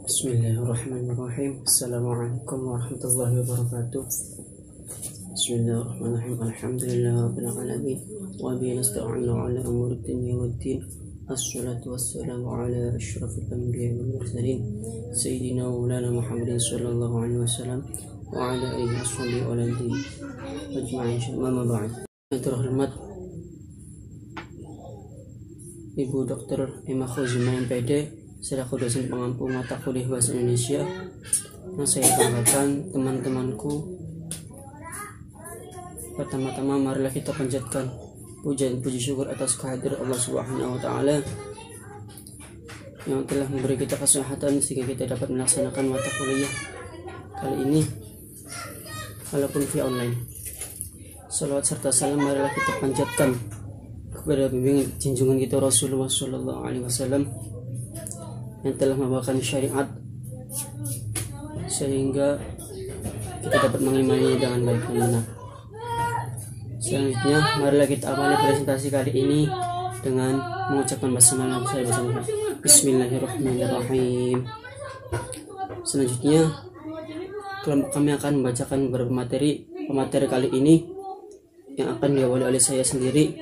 Bismillahirrahmanirrahim. Assalamualaikum warahmatullahi wabarakatuh. Bismillahirrahmanirrahim. Alhamdulillahirabbil alamin wa bihi nasta'inu ala umuri dunya waddin. Assalatu wassalamu ala asyrafil anbiya'i wal mursalin sayyidina wa maulana Muhammadin sallallahu alaihi wasallam wa ala alihi washabihi wa alihi ajma'in. Amma ba'd. Terhormat Ibu Dr. Emma Khuzima MPD selaku dosen pengampu mata kuliah bahasa Indonesia, yang saya banggakan teman-temanku. Pertama-tama marilah kita panjatkan pujian puji syukur atas kehadiran Allah Subhanahu wa taala yang telah memberi kita kesehatan sehingga kita dapat melaksanakan mata kuliah kali ini walaupun via online. Salawat serta salam marilah kita panjatkan kepada bimbingan junjungan kita Rasulullah sallallahu alaihi wasallam yang telah membawakan syariat sehingga kita dapat mengimaninya dengan baik dan benar. Selanjutnya, marilah kita awali presentasi kali ini dengan mengucapkan basmalah bersama. Bismillahirrahmanirrahim. Selanjutnya, kami akan membacakan beberapa materi kali ini yang akan diawali oleh saya sendiri,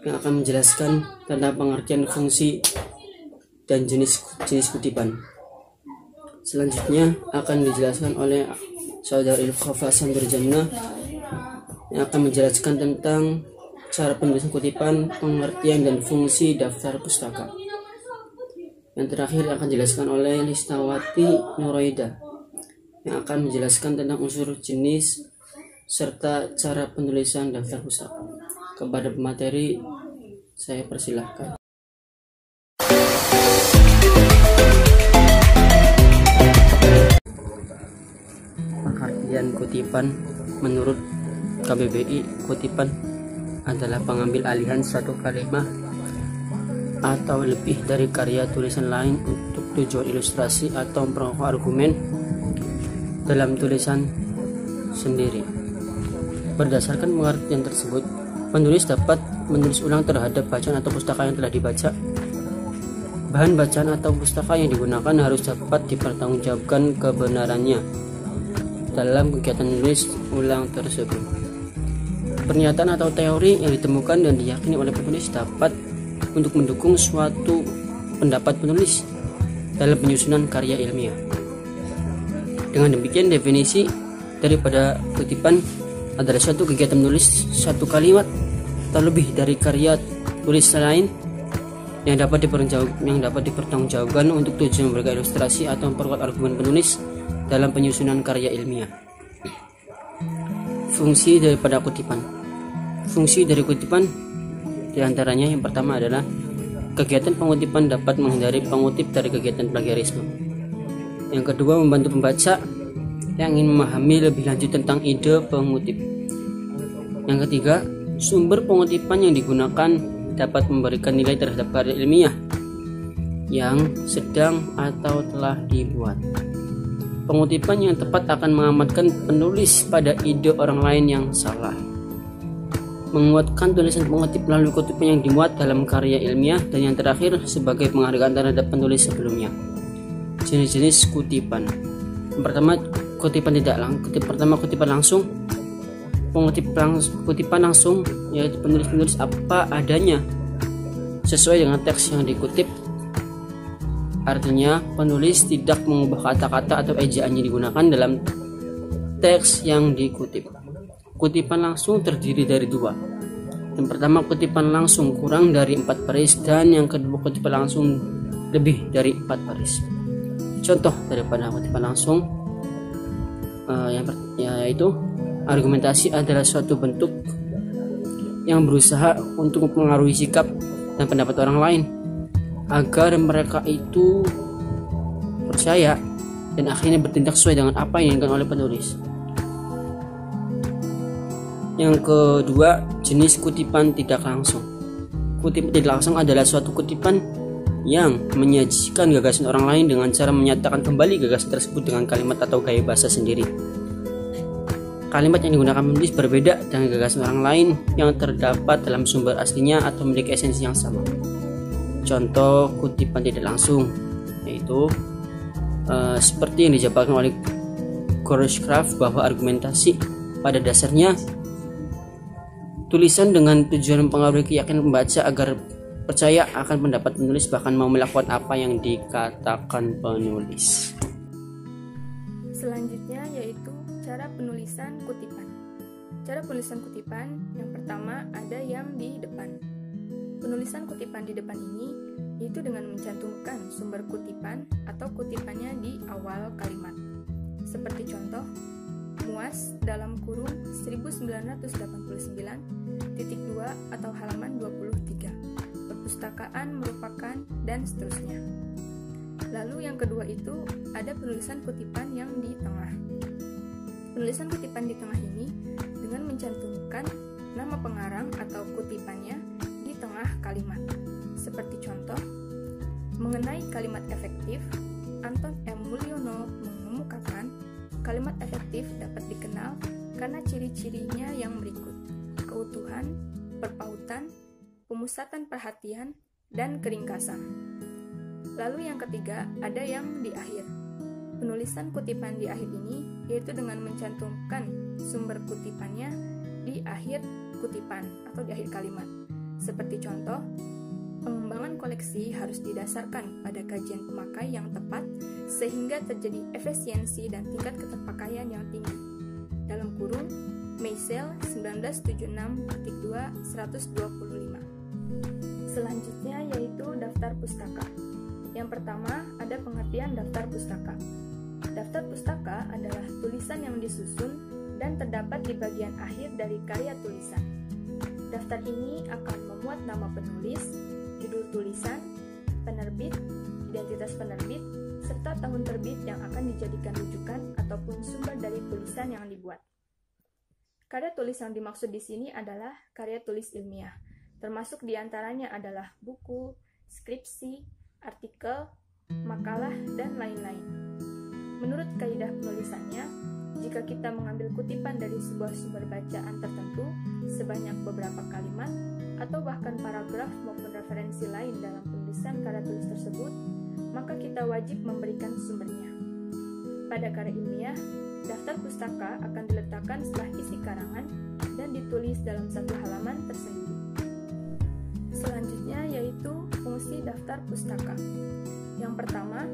yang akan menjelaskan tentang pengertian fungsi dan jenis kutipan. Selanjutnya akan dijelaskan oleh Saudara Ilkhafa Samberjana yang akan menjelaskan tentang cara penulisan kutipan, pengertian dan fungsi daftar pustaka. Yang terakhir akan dijelaskan oleh Listawati Nuraida yang akan menjelaskan tentang unsur jenis serta cara penulisan daftar pustaka. Kepada pemateri saya persilahkan. Pengertian kutipan menurut KBBI, kutipan adalah pengambil alihan suatu kalimat atau lebih dari karya tulisan lain untuk tujuan ilustrasi atau memperkuat argumen dalam tulisan sendiri. Berdasarkan pengertian tersebut, penulis dapat menulis ulang terhadap bacaan atau pustaka yang telah dibaca. Bahan bacaan atau pustaka yang digunakan harus dapat dipertanggungjawabkan kebenarannya dalam kegiatan menulis ulang tersebut. Pernyataan atau teori yang ditemukan dan diyakini oleh penulis dapat untuk mendukung suatu pendapat penulis dalam penyusunan karya ilmiah. Dengan demikian, definisi daripada kutipan adalah suatu kegiatan menulis satu kalimat atau lebih dari karya tulis lain yang dapat dipertanggungjawabkan untuk tujuan memberikan ilustrasi atau memperkuat argumen penulis dalam penyusunan karya ilmiah. Fungsi daripada kutipan. Fungsi dari kutipan diantaranya yang pertama adalah kegiatan pengutipan dapat menghindari pengutip dari kegiatan plagiarisme. Yang kedua, membantu pembaca yang ingin memahami lebih lanjut tentang ide pengutip. Yang ketiga, sumber pengutipan yang digunakan dapat memberikan nilai terhadap karya ilmiah yang sedang atau telah dibuat. Pengutipan yang tepat akan mengamankan penulis pada ide orang lain yang salah. Menguatkan tulisan pengutip melalui kutipan yang dimuat dalam karya ilmiah. Dan yang terakhir, sebagai penghargaan terhadap penulis sebelumnya. Jenis-jenis kutipan. Yang pertama, kutipan langsung. Kutipan langsung yaitu penulis apa adanya sesuai dengan teks yang dikutip. Artinya, penulis tidak mengubah kata-kata atau ejaan yang digunakan dalam teks yang dikutip. Kutipan langsung terdiri dari dua. Yang pertama, kutipan langsung kurang dari 4 baris, dan yang kedua, kutipan langsung lebih dari 4 baris. Contoh daripada kutipan langsung yaitu argumentasi adalah suatu bentuk yang berusaha untuk mempengaruhi sikap dan pendapat orang lain agar mereka itu percaya dan akhirnya bertindak sesuai dengan apa yang diinginkan oleh penulis. Yang kedua, jenis kutipan tidak langsung. Kutipan tidak langsung adalah suatu kutipan yang menyajikan gagasan orang lain dengan cara menyatakan kembali gagasan tersebut dengan kalimat atau gaya bahasa sendiri. Kalimat yang digunakan penulis berbeda dengan gagasan orang lain yang terdapat dalam sumber aslinya atau memiliki esensi yang sama. Contoh kutipan tidak langsung yaitu seperti yang dijabarkan oleh Croscraft bahwa argumentasi pada dasarnya tulisan dengan tujuan mempengaruhi keyakinan pembaca agar percaya akan pendapat penulis, bahkan mau melakukan apa yang dikatakan penulis. Selanjutnya yaitu cara penulisan kutipan. Cara penulisan kutipan yang pertama ada yang di depan. Penulisan kutipan di depan ini yaitu dengan mencantumkan sumber kutipan atau kutipannya di awal kalimat. Seperti contoh, MUAS dalam kurung 1989.2 atau halaman 23. Perpustakaan merupakan dan seterusnya. Lalu yang kedua itu ada penulisan kutipan yang di tengah. Penulisan kutipan di tengah ini dengan mencantumkan nama pengarang atau kutipannya di tengah kalimat. Seperti contoh, mengenai kalimat efektif, Anton M. Mulyono mengemukakan kalimat efektif dapat dikenal karena ciri-cirinya yang berikut: keutuhan, perpautan, pemusatan perhatian, dan keringkasan. Lalu yang ketiga ada yang di akhir. Penulisan kutipan di akhir ini yaitu dengan mencantumkan sumber kutipannya di akhir kutipan atau di akhir kalimat. Seperti contoh, pengembangan koleksi harus didasarkan pada kajian pemakai yang tepat sehingga terjadi efisiensi dan tingkat keterpakaian yang tinggi. Dalam kurung Meisel 1976.2/125. Selanjutnya yaitu daftar pustaka. Yang pertama ada pengertian daftar pustaka. Daftar pustaka adalah tulisan yang disusun dan terdapat di bagian akhir dari karya tulisan. Daftar ini akan memuat nama penulis, judul tulisan, penerbit, identitas penerbit, serta tahun terbit yang akan dijadikan rujukan ataupun sumber dari tulisan yang dibuat. Karya tulis yang dimaksud di sini adalah karya tulis ilmiah, termasuk diantaranya adalah buku, skripsi, artikel, makalah, dan lain-lain. Menurut kaidah penulisannya, jika kita mengambil kutipan dari sebuah sumber bacaan tertentu sebanyak beberapa kalimat atau bahkan paragraf maupun referensi lain dalam penulisan karya tulis tersebut, maka kita wajib memberikan sumbernya. Pada karya ilmiah, daftar pustaka akan diletakkan setelah isi karangan dan ditulis dalam satu halaman tersendiri. Selanjutnya yaitu fungsi daftar pustaka. Yang pertama,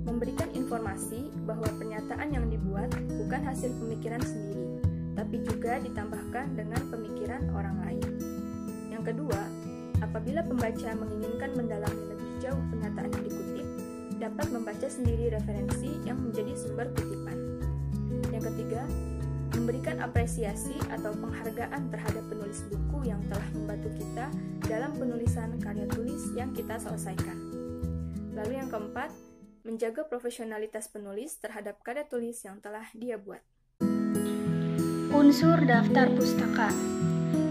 memberikan informasi bahwa pernyataan yang dibuat bukan hasil pemikiran sendiri, tapi juga ditambahkan dengan pemikiran orang lain. Yang kedua, apabila pembaca menginginkan mendalami lebih jauh pernyataan yang dikutip, dapat membaca sendiri referensi yang menjadi sumber kutipan. Yang ketiga, memberikan apresiasi atau penghargaan terhadap penulis buku yang telah membantu kita dalam penulisan karya tulis yang kita selesaikan. Lalu yang keempat, menjaga profesionalitas penulis terhadap karya tulis yang telah dia buat. Unsur daftar pustaka.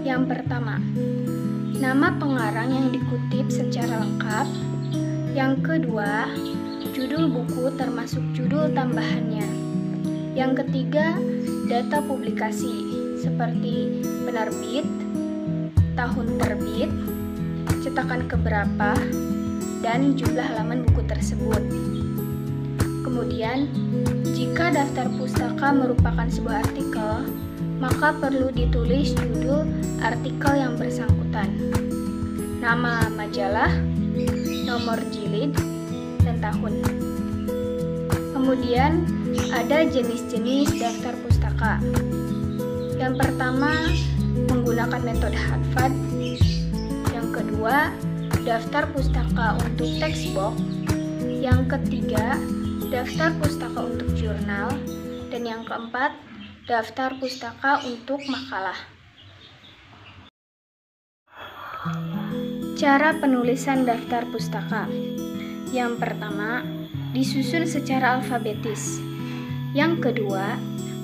Yang pertama, nama pengarang yang dikutip secara lengkap. Yang kedua, judul buku termasuk judul tambahannya. Yang ketiga, data publikasi seperti penerbit, tahun terbit, cetakan keberapa, dan jumlah halaman buku tersebut. Kemudian, jika daftar pustaka merupakan sebuah artikel, maka perlu ditulis judul artikel yang bersangkutan, nama majalah, nomor jilid, dan tahun. Kemudian, ada jenis-jenis daftar pustaka. Yang pertama, menggunakan metode Harvard. Yang kedua, daftar pustaka untuk textbook. Yang ketiga, daftar pustaka untuk jurnal. Dan yang keempat, daftar pustaka untuk makalah. Cara penulisan daftar pustaka. Yang pertama, disusun secara alfabetis. Yang kedua,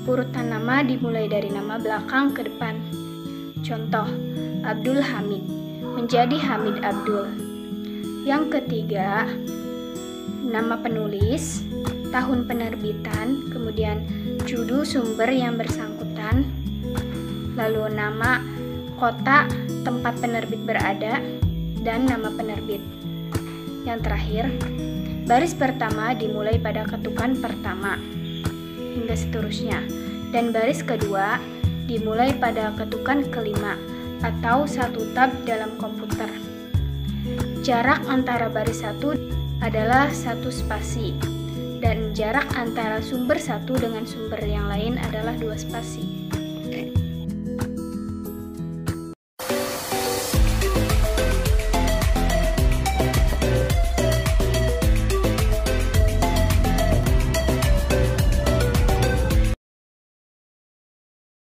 urutan nama dimulai dari nama belakang ke depan. Contoh, Abdul Hamid menjadi Hamid Abdul. Yang ketiga, nama penulis, tahun penerbitan, kemudian judul sumber yang bersangkutan, lalu nama, kota, tempat penerbit berada, dan nama penerbit. Yang terakhir, Baris pertama dimulai pada ketukan pertama, hingga seterusnya. Dan baris kedua dimulai pada ketukan kelima, atau 1 tab dalam komputer. Jarak antara baris 1 adalah 1 spasi, dan jarak antara sumber satu dengan sumber yang lain adalah 2 spasi.